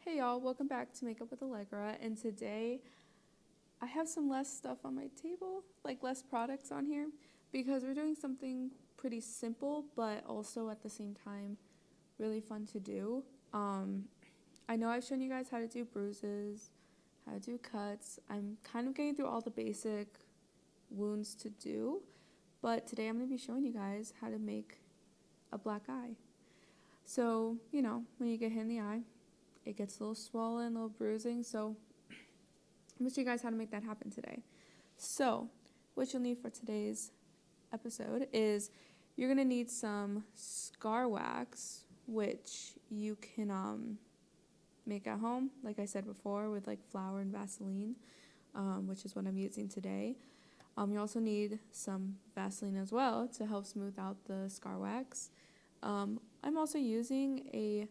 Hey y'all, welcome back to Makeup with Allegra, and today I have some less stuff on my table, like less products on here, because we're doing something pretty simple, but also at the same time really fun to do. I know I've shown you guys how to do bruises, how to do cuts. I'm kind of getting through all the basic wounds to do, but today I'm going to be showing you guys how to make a black eye. So, when you get hit in the eye, it gets a little swollen, a little bruising, so I'm going to show you guys how to make that happen today. So, what you'll need for today's episode is you're going to need some scar wax, which you can make at home, like I said before, with like flour and Vaseline, which is what I'm using today. You also need some Vaseline as well to help smooth out the scar wax. I'm also using a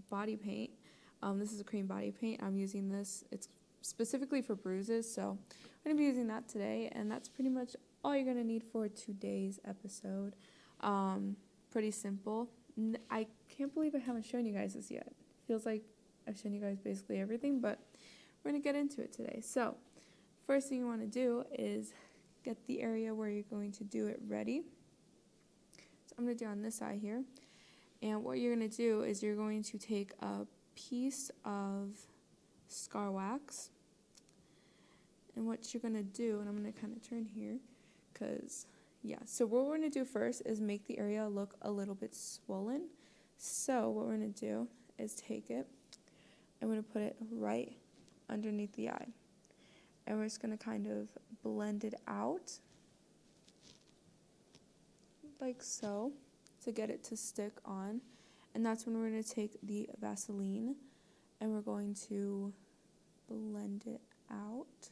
body paint. This is a cream body paint. I'm using this. It's specifically for bruises, so I'm going to be using that today, and that's pretty much all you're going to need for today's episode. Pretty simple. I can't believe I haven't shown you guys this yet. Feels like I've shown you guys basically everything, but we're going to get into it today. So first thing you want to do is get the area where you're going to do it ready. So I'm going to do on this side here. And what you're going to do is you're going to take a piece of scar wax. And what you're going to do, and I'm going to kind of turn here, so what we're going to do first is make the area look a little bit swollen. So what we're going to do is take it, and we're going to put it right underneath the eye. And we're just going to kind of blend it out, like so, to get it to stick on. And that's when we're going to take the Vaseline and we're going to blend it out.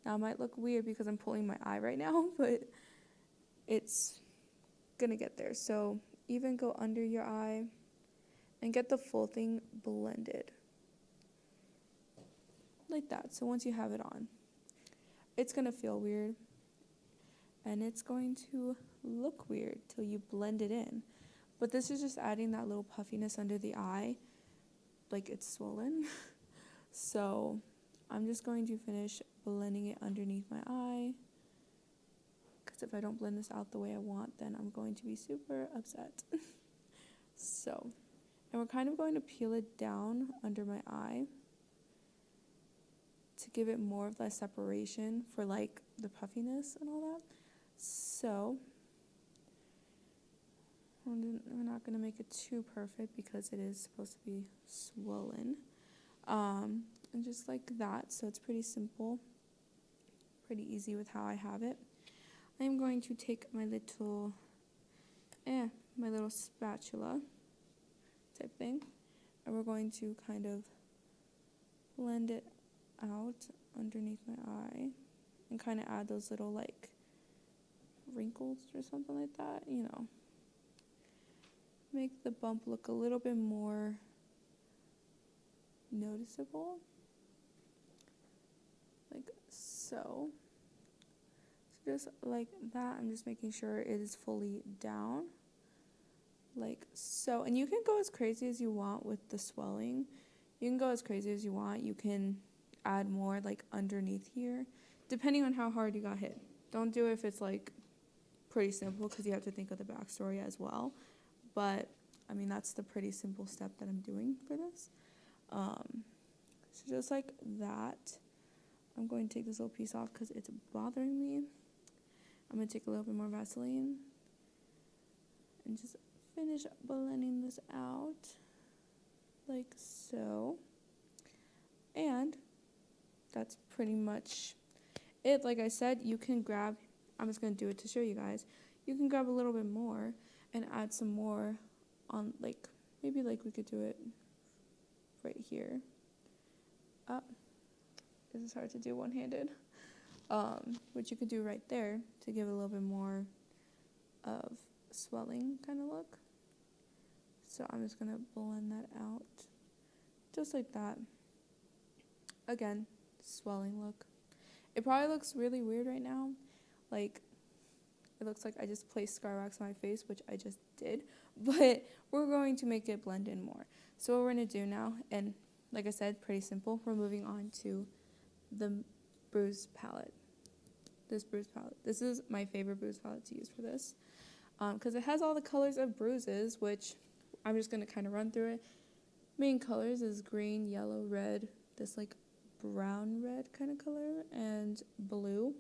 Now it might look weird because I'm pulling my eye right now, but it's going to get there. So even go under your eye and get the full thing blended. Like that. So once you have it on, it's going to feel weird. And it's going to look weird till you blend it in. But this is just adding that little puffiness under the eye, like it's swollen. So I'm just going to finish blending it underneath my eye, because if I don't blend this out the way I want, then I'm going to be super upset. And we're kind of going to peel it down under my eye to give it more of that separation for like the puffiness and all that. So we're not going to make it too perfect because it is supposed to be swollen. And just like that. So it's pretty simple, pretty easy with how I have it. I'm going to take my little spatula type thing, and we're going to kind of blend it out underneath my eye and kind of add those little like wrinkles or something like that, make the bump look a little bit more noticeable, like so. So just like that, I'm just making sure it is fully down, like so. And you can go as crazy as you want with the swelling. You can go as crazy as you want. You can add more like underneath here, depending on how hard you got hit. Don't do it if it's like pretty simple, because you have to think of the backstory as well. But I mean, that's the pretty simple step that I'm doing for this. So just like that, I'm going to take this little piece off because it's bothering me. I'm going to take a little bit more Vaseline and just finish blending this out like so. And that's pretty much it. Like I said, you can grab, I'm just going to do it to show you guys, you can grab a little bit more and add some more on, like, maybe like we could do it right here. This is hard to do one-handed. Which you could do right there to give it a little bit more of swelling kind of look. So I'm just going to blend that out just like that. Again, swelling look. It probably looks really weird right now. Like, it looks like I just placed scar wax on my face, which I just did, but we're going to make it blend in more. So what we're going to do now, and like I said, pretty simple, we're moving on to the bruise palette. This bruise palette. This is my favorite bruise palette to use for this, because it has all the colors of bruises, which I'm just going to kind of run through it. Main colors is green, yellow, red, this like brown red kind of color, and blue.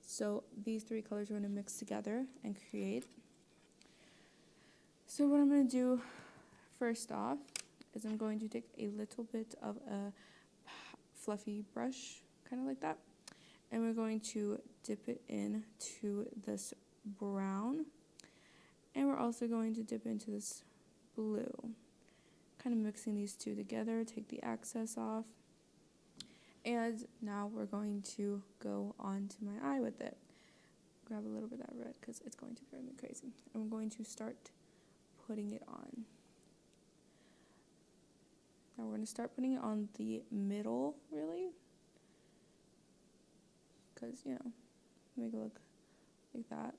So these three colors we're going to mix together and create. So what I'm going to do first off is I'm going to take a little bit of a fluffy brush, kind of like that, and we're going to dip it into this brown, and we're also going to dip into this blue, kind of mixing these two together, take the excess off. And now we're going to go on to my eye with it. Grab a little bit of that red because it's going to drive me crazy. And we're going to start putting it on. Now we're going to start putting it on the middle, really. Because, you know, make it look like that.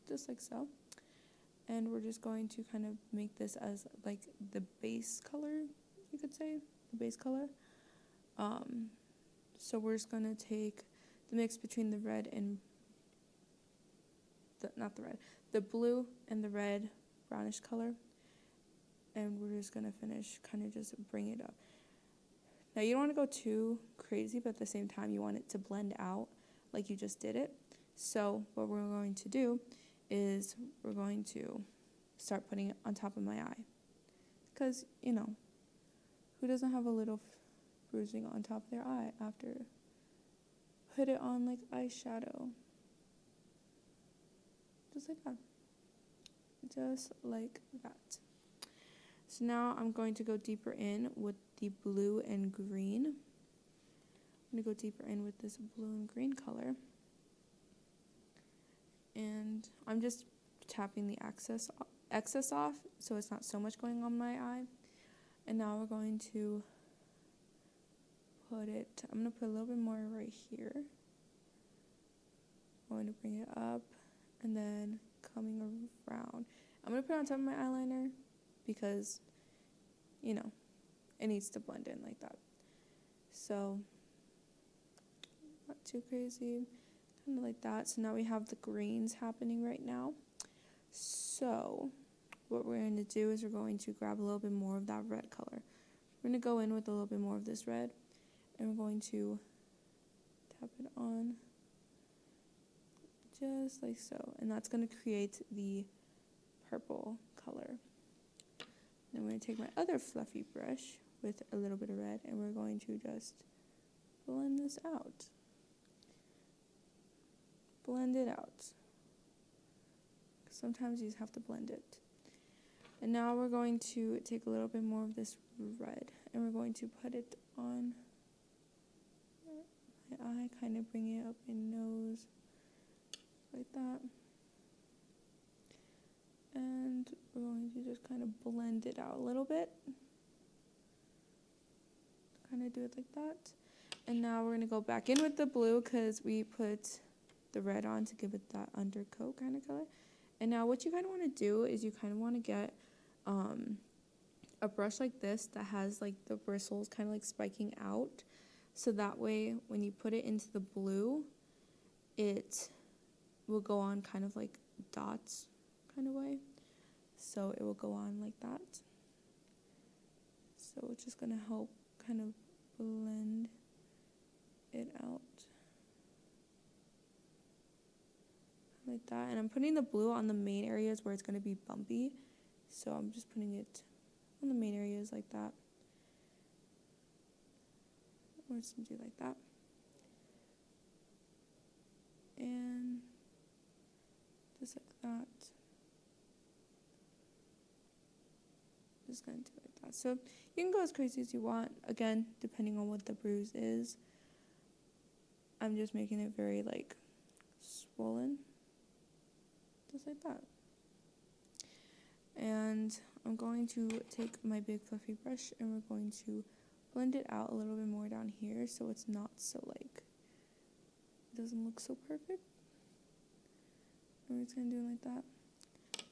Just like so. And we're just going to kind of make this as like the base color, you could say, the base color. So we're just going to take the mix between the red and the blue and the red brownish color, and we're just going to finish kind of just bring it up. Now you don't want to go too crazy, but at the same time you want it to blend out like you just did it. So what we're going to do is we're going to start putting it on top of my eye, because, you know, who doesn't have a little bruising on top of their eye after? Put it on like eyeshadow. Just like that. Just like that. So now I'm going to go deeper in with the blue and green. I'm going to go deeper in with this blue and green color. And I'm just tapping the excess off so it's not so much going on my eye. And now we're going to I'm going to put a little bit more right here. I'm going to bring it up and then coming around. I'm going to put it on top of my eyeliner because, you know, it needs to blend in like that. So, not too crazy, kind of like that. So now we have the greens happening right now. So, what we're going to do is we're going to grab a little bit more of that red color. We're going to go in with a little bit more of this red, and we're going to tap it on just like so. And that's going to create the purple color. Then I'm going to take my other fluffy brush with a little bit of red, and we're going to just blend this out. Blend it out. Sometimes you just have to blend it. And now we're going to take a little bit more of this red, and we're going to put it on my eye, kind of bring it up my nose, like that. And we're going to just kind of blend it out a little bit. Kind of do it like that. And now we're going to go back in with the blue because we put the red on to give it that undercoat kind of color. And now what you kind of want to do is you kind of want to get a brush like this that has like the bristles kind of like spiking out. So that way when you put it into the blue, it will go on kind of like dots kind of way. So it will go on like that. So it's just going to help kind of blend it out. Like that. And I'm putting the blue on the main areas where it's going to be bumpy. So I'm just putting it on the main areas like that. We're just going to do like that. And just like that. Just going to do it like that. So you can go as crazy as you want. Again, depending on what the bruise is. I'm just making it very like swollen. Just like that. And I'm going to take my big fluffy brush and we're going to blend it out a little bit more down here so it's not so like doesn't look so perfect. And we're just gonna do it like that.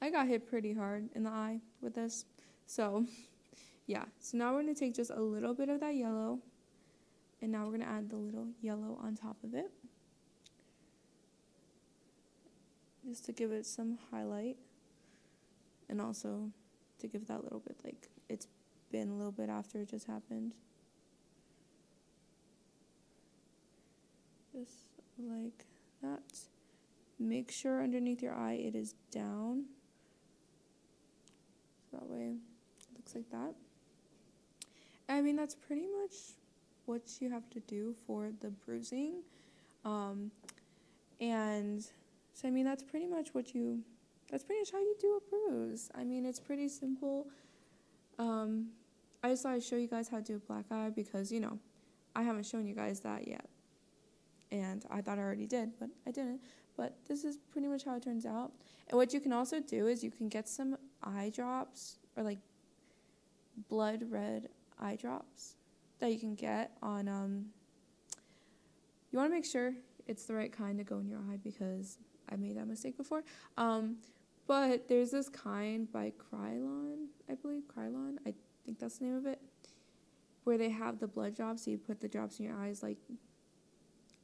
I got hit pretty hard in the eye with this. So, yeah. So now we're gonna take just a little bit of that yellow, and now we're gonna add the little yellow on top of it. Just to give it some highlight. And also to give that little bit, like, it's been a little bit after it just happened. Just like that. Make sure underneath your eye it is down. So that way it looks like that. I mean, that's pretty much what you have to do for the bruising. And so, I mean, that's pretty much how you do a bruise. I mean, it's pretty simple. I just thought I'd show you guys how to do a black eye because, you know, I haven't shown you guys that yet. And I thought I already did, but I didn't. But this is pretty much how it turns out. And what you can also do is you can get some eye drops or like blood red eye drops that you can get on, you want to make sure it's the right kind to go in your eye because I made that mistake before. But there's this kind by Krylon, I believe, Krylon, I think that's the name of it, where they have the blood drops, so you put the drops in your eyes like,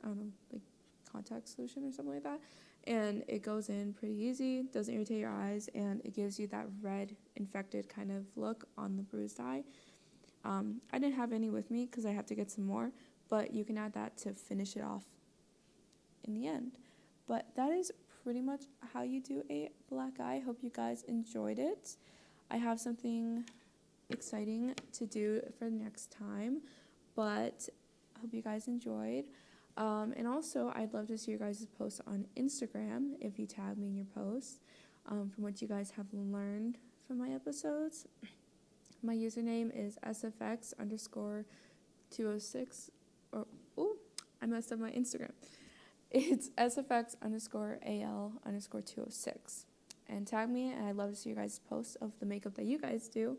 I don't know, like contact solution or something like that, and it goes in pretty easy, doesn't irritate your eyes, and it gives you that red infected kind of look on the bruised eye. I didn't have any with me because I have to get some more, but you can add that to finish it off in the end. But that is pretty much how you do a black eye. Hope you guys enjoyed it. I have something exciting to do for the next time, but I hope you guys enjoyed. And also, I'd love to see your guys' posts on Instagram if you tag me in your posts from what you guys have learned from my episodes. My username is SFX_206. I messed up my Instagram. It's SFX_AL_206. And tag me, and I'd love to see your guys' posts of the makeup that you guys do.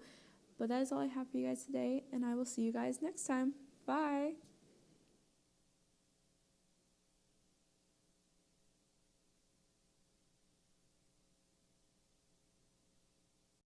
But that is all I have for you guys today, and I will see you guys next time. Bye!